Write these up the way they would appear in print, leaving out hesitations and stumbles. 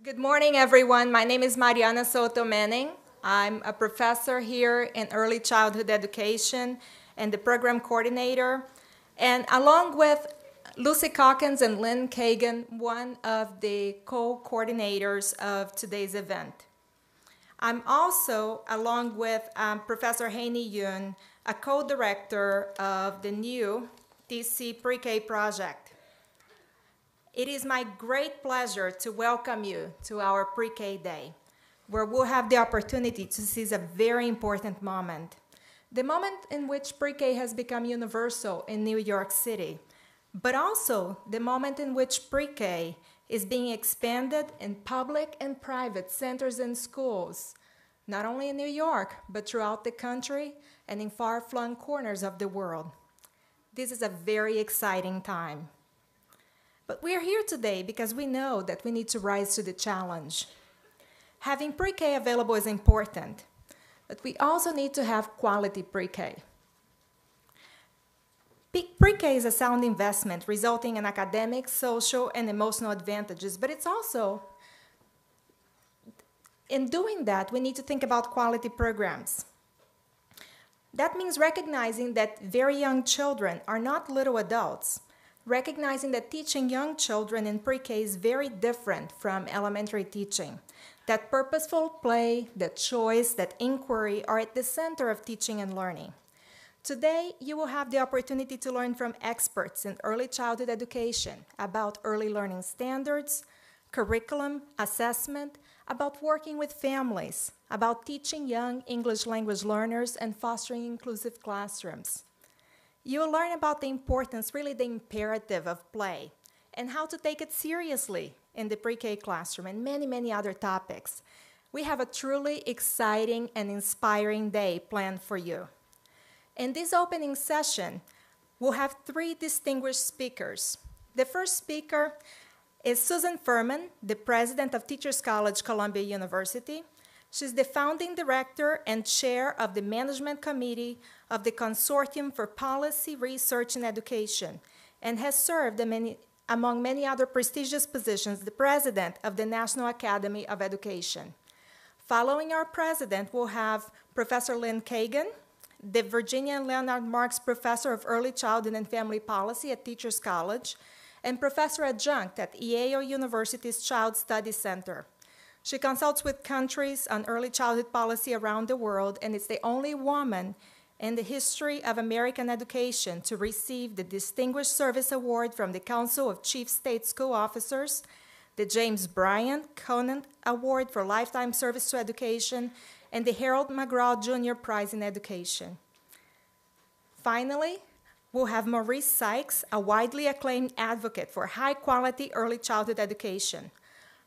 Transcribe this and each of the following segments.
Good morning, everyone. My name is Mariana Soto Manning. I'm a professor here in early childhood education and the program coordinator. And along with Lucy Calkins and Lynn Kagan, one of the co-coordinators of today's event. I'm also, along with Professor Haney Yoon, a co-director of the new TC Pre-K project. It is my great pleasure to welcome you to our Pre-K Day, where we'll have the opportunity to seize a very important moment. The moment in which Pre-K has become universal in New York City, but also the moment in which Pre-K is being expanded in public and private centers and schools, not only in New York, but throughout the country and in far-flung corners of the world. This is a very exciting time. But we are here today because we know that we need to rise to the challenge. Having pre-K available is important, but we also need to have quality pre-K. Pre-K is a sound investment resulting in academic, social, and emotional advantages, but it's also, in doing that, we need to think about quality programs. That means recognizing that very young children are not little adults, recognizing that teaching young children in pre-K is very different from elementary teaching, that purposeful play, that choice, that inquiry are at the center of teaching and learning. Today, you will have the opportunity to learn from experts in early childhood education about early learning standards, curriculum, assessment, about working with families, about teaching young English language learners and fostering inclusive classrooms. You will learn about the importance, really the imperative of play, and how to take it seriously in the pre-K classroom, and many, many other topics. We have a truly exciting and inspiring day planned for you. In this opening session, we'll have three distinguished speakers. The first speaker is Susan Furman, the president of Teachers College, Columbia University. She's the founding director and chair of the management committee of the Consortium for Policy, Research, and Education, and has served among many other prestigious positions, the president of the National Academy of Education. Following our president, we'll have Professor Lynn Kagan, the Virginia and Leonard Marks Professor of Early Childhood and Family Policy at Teachers College, and Professor Adjunct at Yale University's Child Studies Center. She consults with countries on early childhood policy around the world, and is the only woman in the history of American education to receive the Distinguished Service Award from the Council of Chief State School Officers, the James Bryant Conant Award for Lifetime Service to Education, and the Harold McGraw Jr. Prize in Education. Finally, we'll have Maurice Sykes, a widely acclaimed advocate for high-quality early childhood education.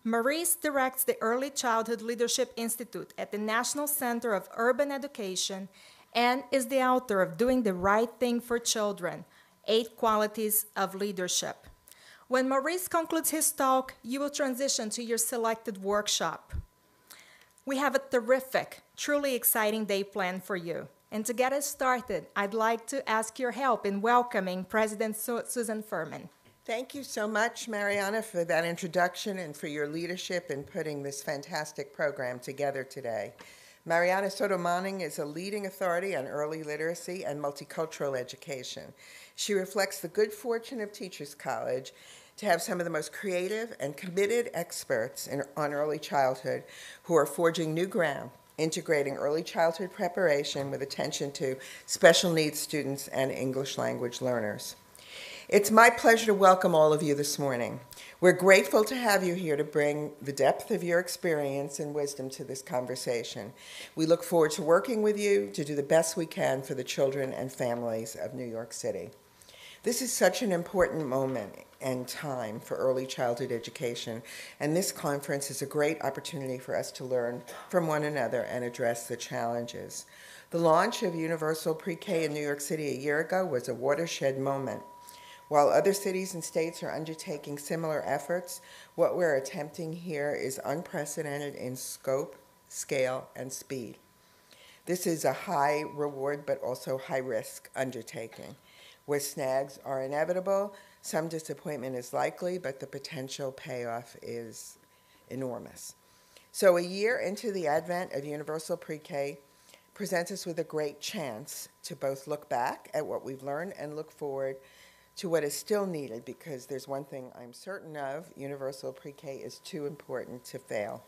Maurice directs the Early Childhood Leadership Institute at the National Center of Urban Education and is the author of Doing the Right Thing for Children, 8 Qualities of Leadership. When Maurice concludes his talk, you will transition to your selected workshop. We have a terrific, truly exciting day planned for you. And to get us started, I'd like to ask your help in welcoming President Susan Furman. Thank you so much, Mariana, for that introduction and for your leadership in putting this fantastic program together today. Mariana Soto Manning is a leading authority on early literacy and multicultural education. She reflects the good fortune of Teachers College to have some of the most creative and committed experts on early childhood who are forging new ground, integrating early childhood preparation with attention to special needs students and English language learners. It's my pleasure to welcome all of you this morning. We're grateful to have you here to bring the depth of your experience and wisdom to this conversation. We look forward to working with you to do the best we can for the children and families of New York City. This is such an important moment and time for early childhood education, and this conference is a great opportunity for us to learn from one another and address the challenges. The launch of Universal Pre-K in New York City a year ago was a watershed moment. While other cities and states are undertaking similar efforts, what we're attempting here is unprecedented in scope, scale, and speed. This is a high reward but also high risk undertaking, where snags are inevitable, some disappointment is likely, but the potential payoff is enormous. So a year into the advent of universal pre-K presents us with a great chance to both look back at what we've learned and look forward to what is still needed, because there's one thing I'm certain of: universal pre-K is too important to fail.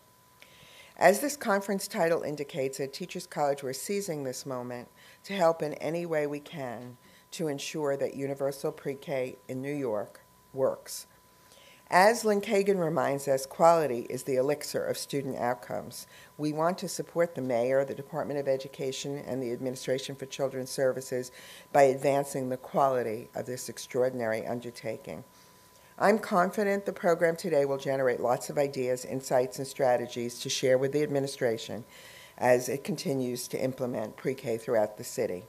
As this conference title indicates, at Teachers College we're seizing this moment to help in any way we can to ensure that universal pre-K in New York works. As Lynn Kagan reminds us, quality is the elixir of student outcomes. We want to support the mayor, the Department of Education, and the Administration for Children's Services by advancing the quality of this extraordinary undertaking. I'm confident the program today will generate lots of ideas, insights, and strategies to share with the administration as it continues to implement pre-K throughout the city.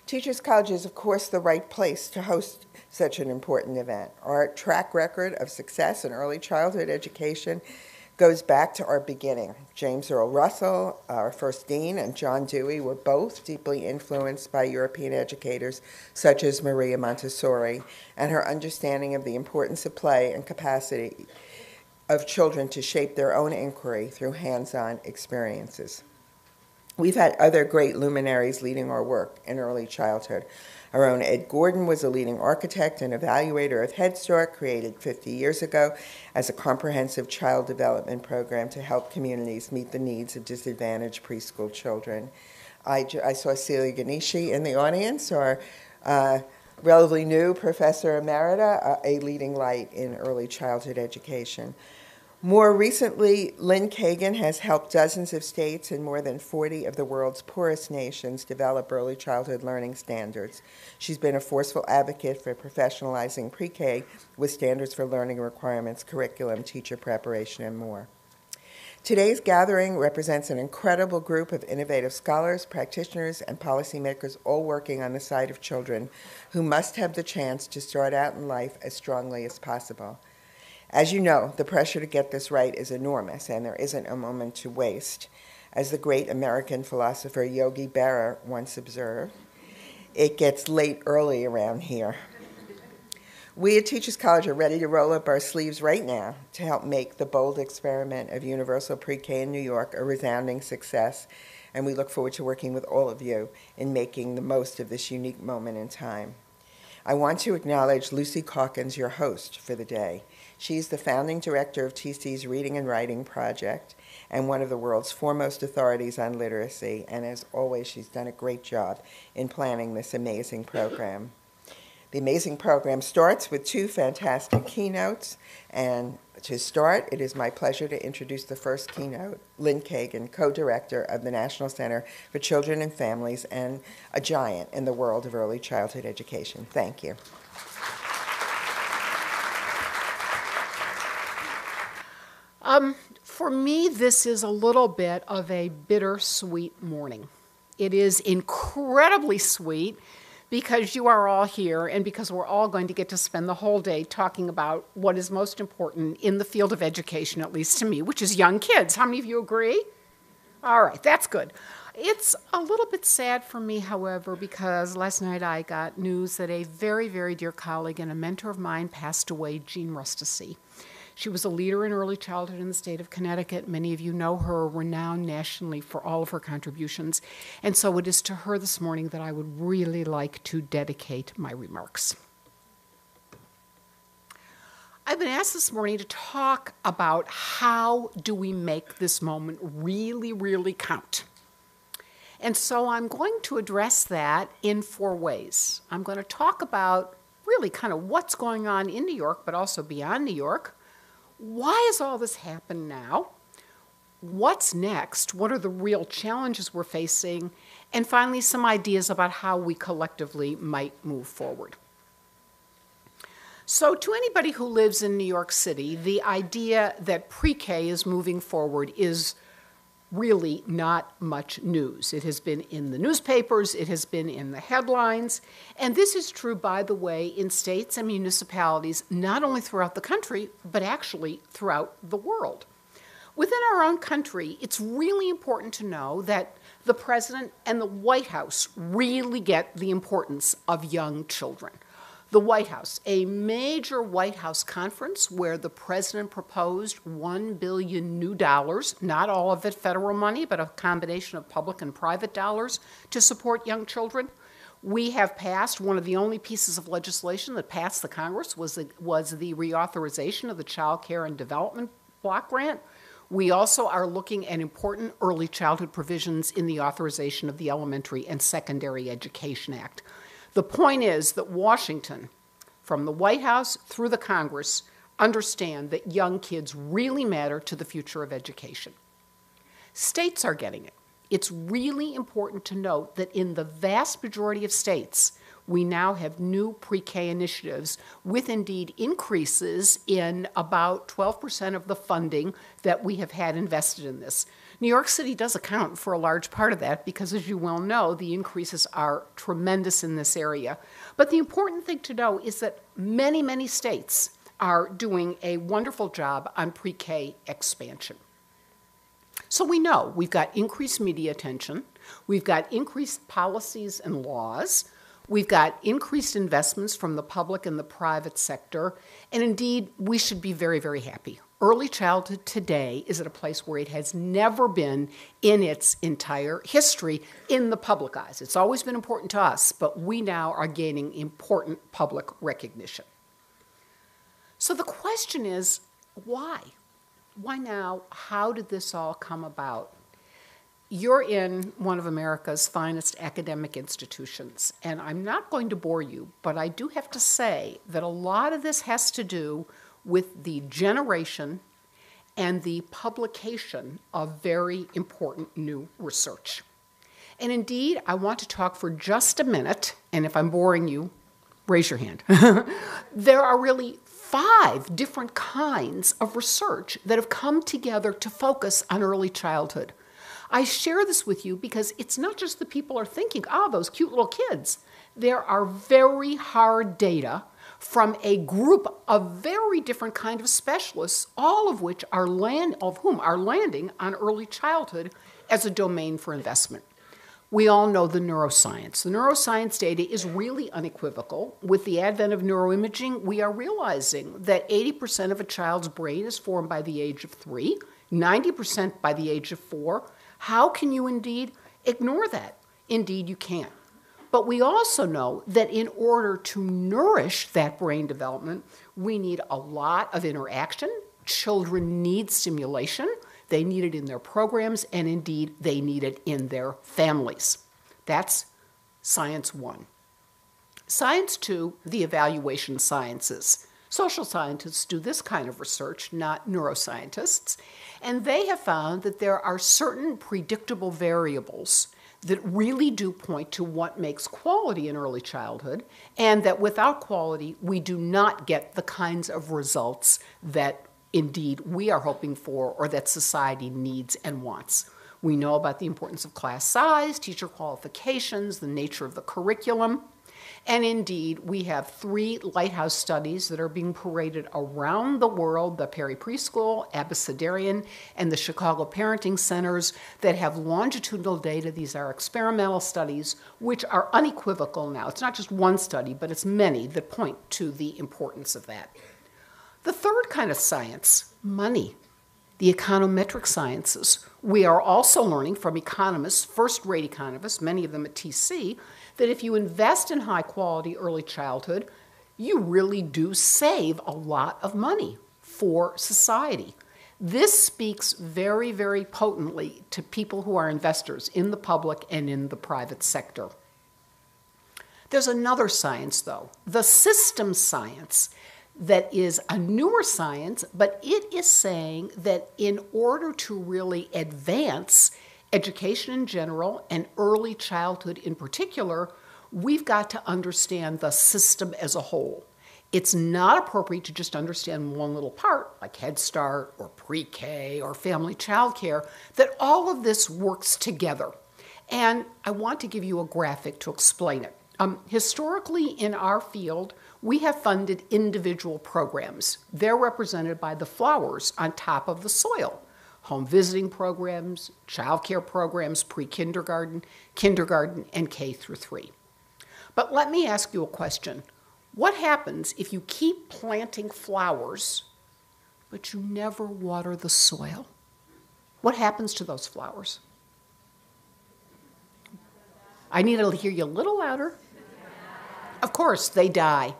Teachers College is, of course, the right place to host such an important event. Our track record of success in early childhood education goes back to our beginning. James Earl Russell, our first dean, and John Dewey were both deeply influenced by European educators such as Maria Montessori and her understanding of the importance of play and capacity of children to shape their own inquiry through hands-on experiences. We've had other great luminaries leading our work in early childhood. Our own Ed Gordon was a leading architect and evaluator of Head Start, created 50 years ago as a comprehensive child development program to help communities meet the needs of disadvantaged preschool children. I saw Celia Ganeshi in the audience, our relatively new professor emerita, a leading light in early childhood education. More recently, Lynn Kagan has helped dozens of states and more than 40 of the world's poorest nations develop early childhood learning standards. She's been a forceful advocate for professionalizing pre-K with standards for learning requirements, curriculum, teacher preparation, and more. Today's gathering represents an incredible group of innovative scholars, practitioners, and policymakers, all working on the side of children who must have the chance to start out in life as strongly as possible. As you know, the pressure to get this right is enormous, and there isn't a moment to waste. As the great American philosopher Yogi Berra once observed, it gets late early around here. We at Teachers College are ready to roll up our sleeves right now to help make the bold experiment of universal pre-K in New York a resounding success, and we look forward to working with all of you in making the most of this unique moment in time. I want to acknowledge Lucy Calkins, your host for the day. She's the founding director of TC's Reading and Writing Project and one of the world's foremost authorities on literacy, and as always, she's done a great job in planning this amazing program. The amazing program starts with two fantastic keynotes, and to start, it is my pleasure to introduce the first keynote, Lynn Kagan, co-director of the National Center for Children and Families and a giant in the world of early childhood education. Thank you. For me, this is a little bit of a bittersweet morning. It is incredibly sweet because you are all here and because we're all going to get to spend the whole day talking about what is most important in the field of education, at least to me, which is young kids. How many of you agree? All right, that's good. It's a little bit sad for me, however, because last night I got news that a very, very dear colleague and a mentor of mine passed away, Jean Rustici. She was a leader in early childhood in the state of Connecticut. Many of you know her, renowned nationally for all of her contributions. And so it is to her this morning that I would really like to dedicate my remarks. I've been asked this morning to talk about how do we make this moment really, really count. And so I'm going to address that in 4 ways. I'm going to talk about really kind of what's going on in New York, but also beyond New York. Why has all this happened now? What's next? What are the real challenges we're facing? And finally, some ideas about how we collectively might move forward. So to anybody who lives in New York City, the idea that pre-K is moving forward is really not much news. It has been in the newspapers, it has been in the headlines, and this is true, by the way, in states and municipalities, not only throughout the country, but actually throughout the world. Within our own country, it's really important to know that the President and the White House really get the importance of young children. The White House, a major White House conference where the president proposed $1 billion new dollars, not all of it federal money, but a combination of public and private dollars to support young children. We have passed, one of the only pieces of legislation that passed the Congress was the reauthorization of the Child Care and Development Block Grant. We also are looking at important early childhood provisions in the authorization of the Elementary and Secondary Education Act. The point is that Washington, from the White House through the Congress, understand that young kids really matter to the future of education. States are getting it. It's really important to note that in the vast majority of states, we now have new pre-K initiatives with indeed increases in about 12% of the funding that we have had invested in this. New York City does account for a large part of that because, as you well know, the increases are tremendous in this area. But the important thing to know is that many, many states are doing a wonderful job on pre-K expansion. So we know we've got increased media attention, we've got increased policies and laws, we've got increased investments from the public and the private sector, and indeed, we should be very, very happy. Early childhood today is at a place where it has never been in its entire history in the public eyes. It's always been important to us, but we now are gaining important public recognition. So the question is, why? Why now? How did this all come about? You're in one of America's finest academic institutions, and I'm not going to bore you, but I do have to say that a lot of this has to do with the generation and the publication of very important new research. And indeed, I want to talk for just a minute, and if I'm boring you, raise your hand. There are really 5 different kinds of research that have come together to focus on early childhood. I share this with you because it's not just that people are thinking, oh, those cute little kids. There are very hard data from a group of very different kind of specialists, all of which are landing on early childhood as a domain for investment. We all know the neuroscience. The neuroscience data is really unequivocal. With the advent of neuroimaging, we are realizing that 80% of a child's brain is formed by the age of 3, 90% by the age of 4. How can you indeed ignore that? Indeed, you can't. But we also know that in order to nourish that brain development, we need a lot of interaction. Children need stimulation. They need it in their programs, and indeed, they need it in their families. That's science 1. Science 2, the evaluation sciences. Social scientists do this kind of research, not neuroscientists, and they have found that there are certain predictable variables that really do point to what makes quality in early childhood, and that without quality, we do not get the kinds of results that indeed we are hoping for or that society needs and wants. We know about the importance of class size, teacher qualifications, the nature of the curriculum, and indeed we have 3 lighthouse studies that are being paraded around the world, the Perry Preschool, Abecedarian, and the Chicago Parenting Centers that have longitudinal data. These are experimental studies which are unequivocal now. It's not just one study, but it's many that point to the importance of that. The third kind of science, money, the econometric sciences. We are also learning from economists, first-rate economists, many of them at TC, that if you invest in high-quality early childhood, you really do save a lot of money for society. This speaks very, very potently to people who are investors in the public and in the private sector. There's another science, though, the system science, that is a newer science, but it is saying that in order to really advance education in general and early childhood in particular, we've got to understand the system as a whole. It's not appropriate to just understand one little part, like Head Start or pre-K or family child care, that all of this works together. And I want to give you a graphic to explain it. Historically, in our field, we have funded individual programs. They're represented by the flowers on top of the soil. Home visiting programs, child care programs, pre-kindergarten, kindergarten, and K through 3. But let me ask you a question. What happens if you keep planting flowers, but you never water the soil? What happens to those flowers? I need to hear you a little louder. Of course, they die.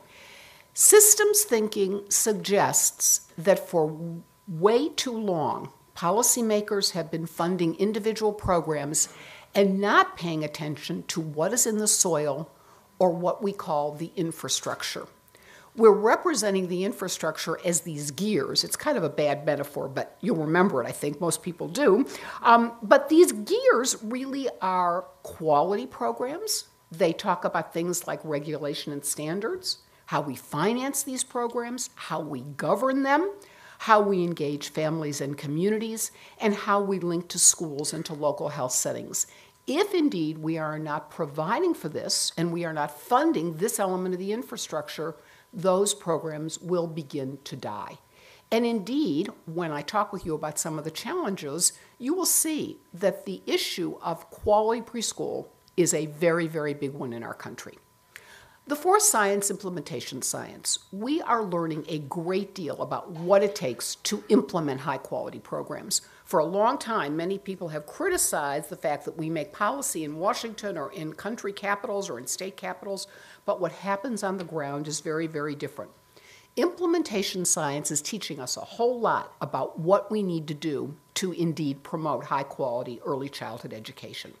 Systems thinking suggests that for way too long, policymakers have been funding individual programs and not paying attention to what is in the soil or what we call the infrastructure. We're representing the infrastructure as these gears. It's kind of a bad metaphor, but you'll remember it, I think most people do. But these gears really are quality programs. They talk about things like regulation and standards, how we finance these programs, how we govern them, how we engage families and communities, and how we link to schools and to local health settings. If indeed we are not providing for this and we are not funding this element of the infrastructure, those programs will begin to die. And indeed, when I talk with you about some of the challenges, you will see that the issue of quality preschool is a very, very big one in our country. The fourth science, implementation science. We are learning a great deal about what it takes to implement high-quality programs. For a long time, many people have criticized the fact that we make policy in Washington or in country capitals or in state capitals, but what happens on the ground is very, very different. Implementation science is teaching us a whole lot about what we need to do to indeed promote high-quality early childhood education.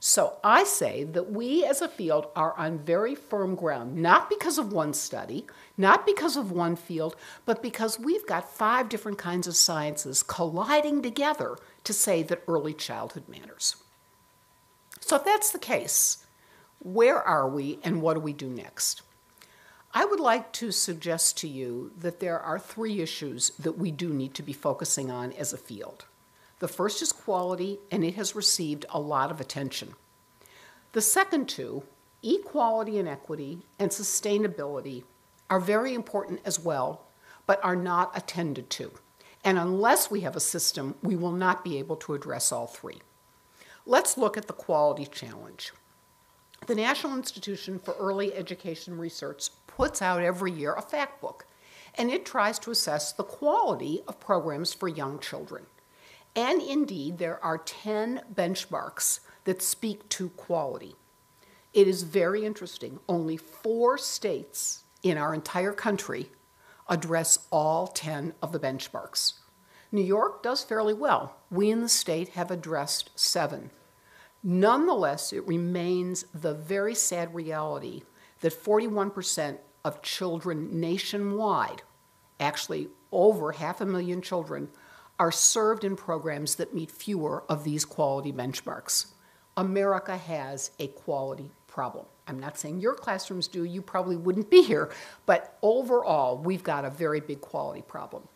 So I say that we as a field are on very firm ground, not because of one study, not because of one field, but because we've got 5 different kinds of sciences colliding together to say that early childhood matters. So if that's the case, where are we and what do we do next? I would like to suggest to you that there are 3 issues that we do need to be focusing on as a field. The first is quality, and it has received a lot of attention. The second 2, equality and equity and sustainability, are very important as well, but are not attended to. And unless we have a system, we will not be able to address all 3. Let's look at the quality challenge. The National Institution for Early Education Research puts out every year a fact book, and it tries to assess the quality of programs for young children. And indeed, there are 10 benchmarks that speak to quality. It is very interesting. Only 4 states in our entire country address all 10 of the benchmarks. New York does fairly well. We in the state have addressed 7. Nonetheless, it remains the very sad reality that 41% of children nationwide, actually over 500,000 children, are served in programs that meet fewer of these quality benchmarks. America has a quality problem. I'm not saying your classrooms do, you probably wouldn't be here, but overall, we've got a very big quality problem.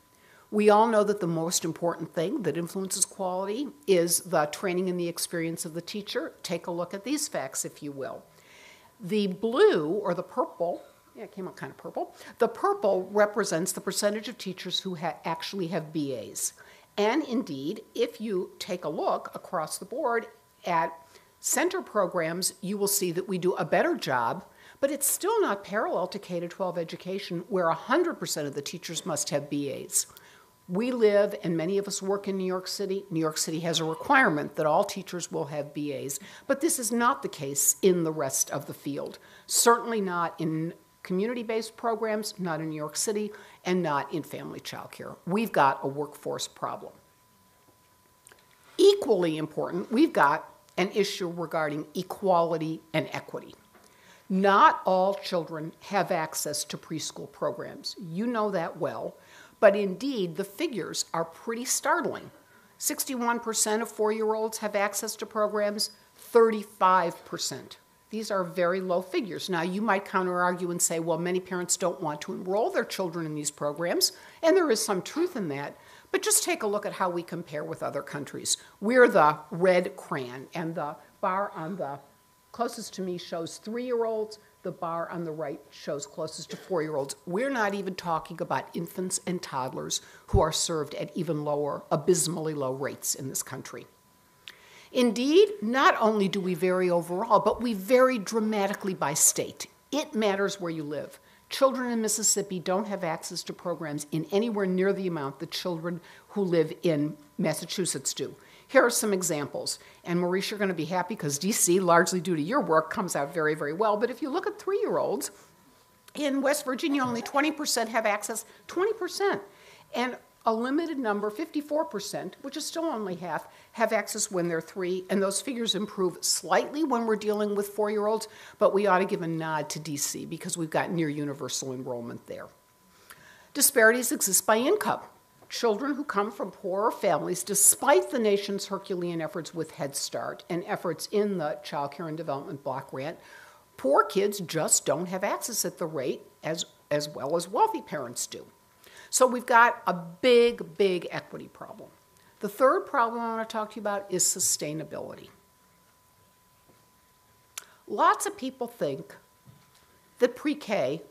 We all know that the most important thing that influences quality is the training and the experience of the teacher. Take a look at these facts, if you will. The blue, or the purple, it came out kind of purple. The purple represents the percentage of teachers who actually have BAs. And indeed, if you take a look across the board at center programs, you will see that we do a better job, but it's still not parallel to K-12 education, where 100% of the teachers must have BAs. We live, and many of us work in New York City. New York City has a requirement that all teachers will have BAs, but this is not the case in the rest of the field. Certainly not in community-based programs, not in New York City, and not in family child care. We've got a workforce problem. Equally important, we've got an issue regarding equality and equity. Not all children have access to preschool programs. You know that well. But indeed, the figures are pretty startling. 61% of 4-year-olds have access to programs, 35%. These are very low figures. Now, you might counter-argue and say, well, many parents don't want to enroll their children in these programs, and there is some truth in that. But just take a look at how we compare with other countries. We're the red crayon, and the bar on the closest to me shows 3-year-olds. The bar on the right shows closest to 4-year-olds. We're not even talking about infants and toddlers who are served at even lower, abysmally low rates in this country. Indeed, not only do we vary overall, but we vary dramatically by state. It matters where you live. Children in Mississippi don't have access to programs in anywhere near the amount the children who live in Massachusetts do. Here are some examples. And Maurice, you're going to be happy because DC, largely due to your work, comes out very, very well. But if you look at 3-year-olds, in West Virginia, only 20% have access, 20%. And a limited number, 54%, which is still only half, have access when they're 3, and those figures improve slightly when we're dealing with 4-year-olds, but we ought to give a nod to DC because we've got near universal enrollment there. Disparities exist by income. Children who come from poorer families, despite the nation's Herculean efforts with Head Start and efforts in the Child Care and Development Block Grant, poor kids just don't have access at the rate as well as wealthy parents do. So we've got a big, big equity problem. The third problem I want to talk to you about is sustainability. Lots of people think that pre-K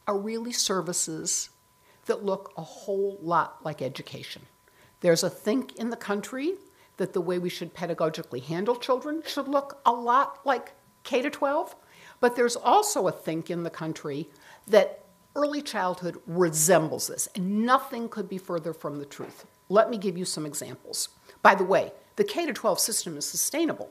are really services that look a whole lot like education. There's a think in the country that the way we should pedagogically handle children should look a lot like K-12, but there's also a think in the country that early childhood resembles this, and nothing could be further from the truth. Let me give you some examples. By the way, the K-12 system is sustainable.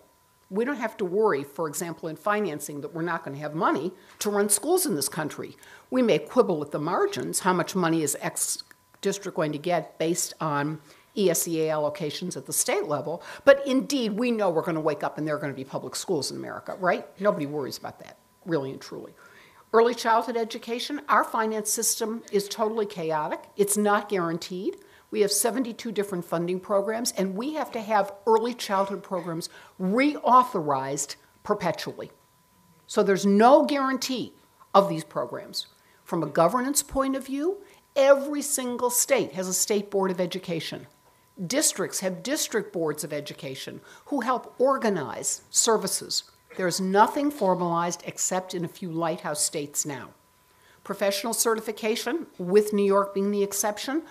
We don't have to worry, for example, in financing that we're not going to have money to run schools in this country. We may quibble at the margins, how much money is X district going to get based on ESEA allocations at the state level, but indeed we know we're going to wake up and there are going to be public schools in America, right? Nobody worries about that, really and truly. Early childhood education, our finance system is totally chaotic. It's not guaranteed. We have 72 different funding programs, and we have to have early childhood programs reauthorized perpetually. So there's no guarantee of these programs. From a governance point of view, every single state has a state board of education. Districts have district boards of education who help organize services. There's nothing formalized except in a few lighthouse states now. Professional certification, with New York being the exception,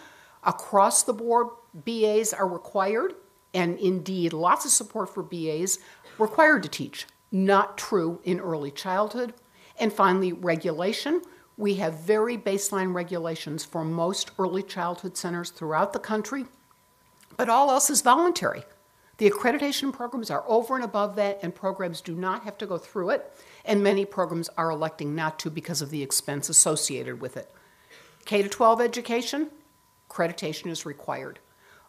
across the board, BAs are required, and indeed lots of support for BAs required to teach. Not true in early childhood. And finally, regulation. We have very baseline regulations for most early childhood centers throughout the country, but all else is voluntary. The accreditation programs are over and above that, and programs do not have to go through it, and many programs are electing not to because of the expense associated with it. K-12 education, accreditation is required.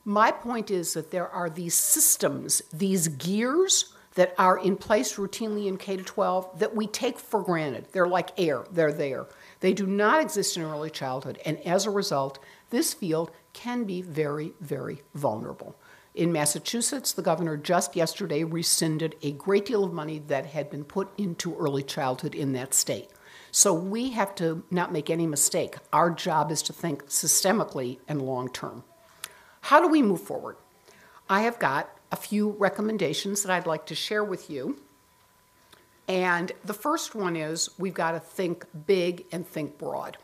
My point is that there are these systems, these gears that are in place routinely in K-12 that we take for granted. They're like air, they're there. They do not exist in early childhood, and as a result, this field can be very, very vulnerable. In Massachusetts, the governor just yesterday rescinded a great deal of money that had been put into early childhood in that state. So we have to not make any mistake. Our job is to think systemically and long-term. How do we move forward? I have got a few recommendations that I'd like to share with you. And the first one is we've got to think big and think broad.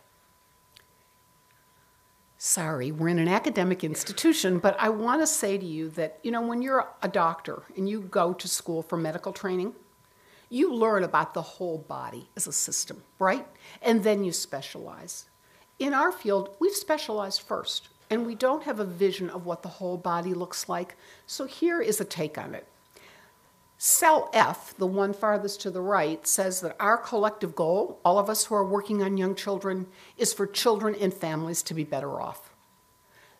Sorry, we're in an academic institution, but I want to say to you that, when you're a doctor and you go to school for medical training, you learn about the whole body as a system, right? And then you specialize. In our field, we've specialized first, and we don't have a vision of what the whole body looks like. So here is a take on it. Cell F, the one farthest to the right, says that our collective goal, all of us who are working on young children, is for children and families to be better off.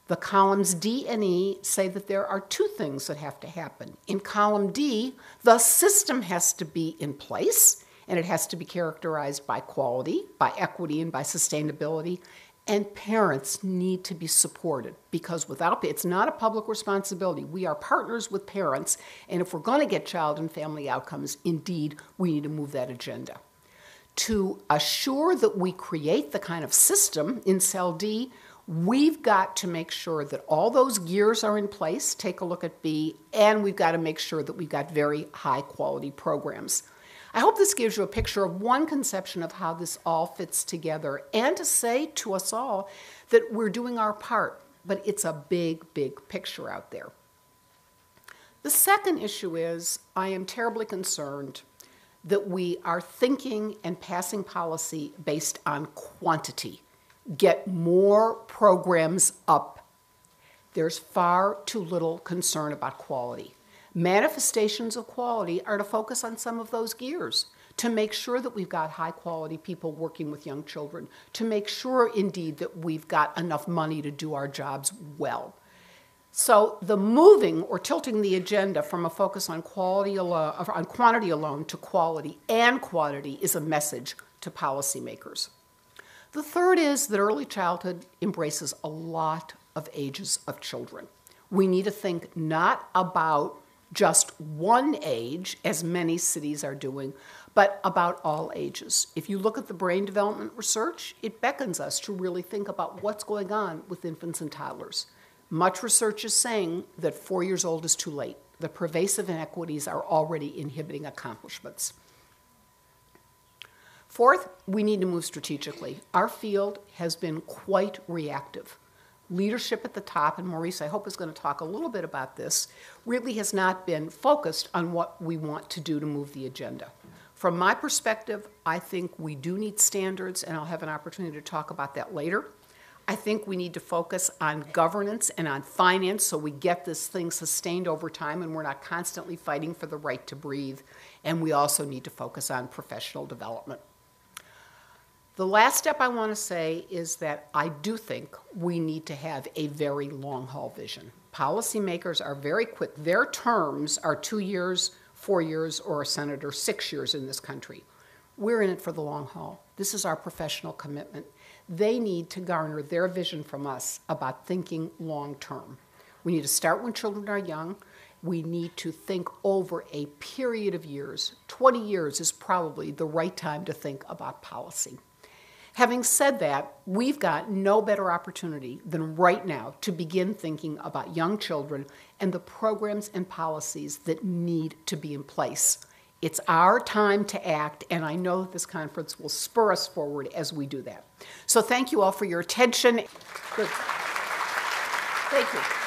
The columns D and E say that there are two things that have to happen. In column D, the system has to be in place, and it has to be characterized by quality, by equity, and by sustainability. And parents need to be supported because without it's not a public responsibility. We are partners with parents, and if we're going to get child and family outcomes, indeed, we need to move that agenda. To assure that we create the kind of system in Cell D, we've got to make sure that all those gears are in place, take a look at B, and we've got to make sure that we've got very high quality programs. I hope this gives you a picture of one conception of how this all fits together and to say to us all that we're doing our part, but it's a big, big picture out there. The second issue is I am terribly concerned that we are thinking and passing policy based on quantity. Get more programs up. There's far too little concern about quality. Manifestations of quality are to focus on some of those gears, to make sure that we've got high-quality people working with young children, to make sure, indeed, that we've got enough money to do our jobs well. So the moving or tilting the agenda from a focus on quality alone, on quantity alone to quality and quantity is a message to policymakers. The third is that early childhood embraces a lot of ages of children. We need to think not about just one age, as many cities are doing, but about all ages. If you look at the brain development research, it beckons us to really think about what's going on with infants and toddlers. Much research is saying that 4 years old is too late. The pervasive inequities are already inhibiting accomplishments. Fourth, we need to move strategically. Our field has been quite reactive. Leadership at the top, and Maurice, I hope, is going to talk a little bit about this, really has not been focused on what we want to do to move the agenda. From my perspective, I think we do need standards, and I'll have an opportunity to talk about that later. I think we need to focus on governance and on finance so we get this thing sustained over time and we're not constantly fighting for the right to breathe. And we also need to focus on professional development. The last step I want to say is that I do think we need to have a very long-haul vision. Policymakers are very quick. Their terms are 2 years, 4 years, or a senator 6 years in this country. We're in it for the long haul. This is our professional commitment. They need to garner their vision from us about thinking long-term. We need to start when children are young. We need to think over a period of years. 20 years is probably the right time to think about policy. Having said that, we've got no better opportunity than right now to begin thinking about young children and the programs and policies that need to be in place. It's our time to act, and I know that this conference will spur us forward as we do that. So thank you all for your attention. Good. Thank you.